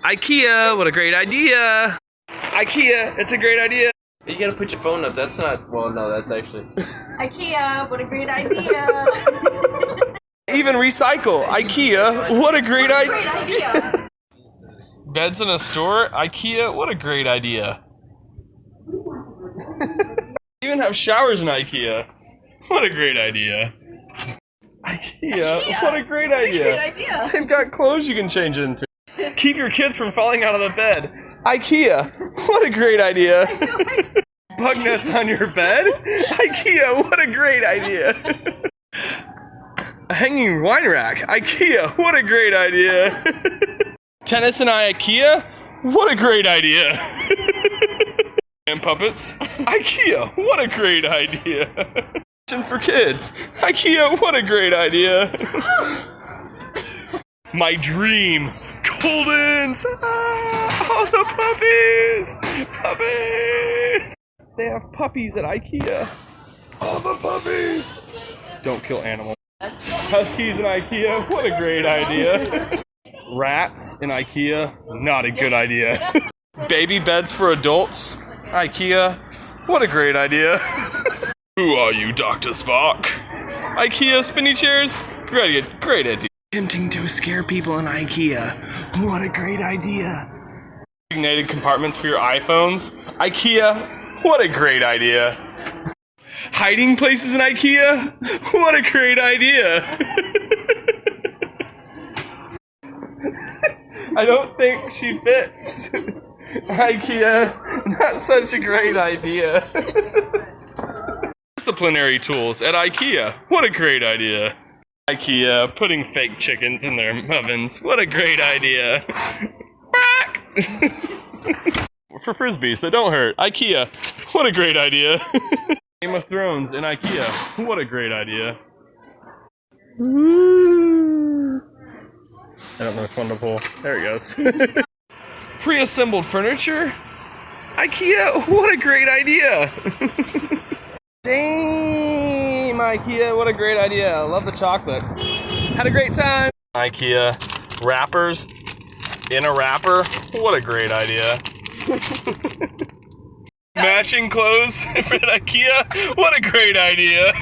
IKEA, what a great idea. IKEA, it's a great idea. You gotta put your phone up. That's not. Well, no, that's actually. IKEA, what a great idea. Even recycle. IKEA, what a great idea. Great idea. Beds in a store. IKEA, what a great idea. Even have showers in IKEA. What a great idea. IKEA, what a great idea. Great idea. They've got clothes you can change into. Keep your kids from falling out of the bed. IKEA, what a great idea. Bug nets on your bed? IKEA, what a great idea. A hanging wine rack. IKEA, what a great idea. Tennis and IKEA, what a great idea. And puppets. IKEA, what a great idea. For kids. IKEA, what a great idea. My dream. Goldens! Ah, all the puppies! Puppies! They have puppies at IKEA. All the puppies! Don't kill animals. Huskies in IKEA, what a great idea. Rats in IKEA, not a good idea. Baby beds for adults, IKEA, what a great idea. Who are you, Dr. Spock? IKEA spinny chairs, great idea. Attempting to scare people in IKEA, what a great idea. Designated compartments for your iPhones, IKEA, what a great idea. Hiding places in IKEA, what a great idea. I don't think she fits. IKEA, not such a great idea. Disciplinary tools at IKEA, what a great idea. IKEA, putting fake chickens in their ovens, what a great idea. For frisbees that don't hurt, IKEA, what a great idea. Game of Thrones in IKEA, what a great idea. I don't know which one to pull. There it goes. Pre-assembled furniture? IKEA, what a great idea! Damn, IKEA, what a great idea. I love the chocolates. Had a great time. IKEA, wrappers in a wrapper, what a great idea. Matching clothes at IKEA, what a great idea.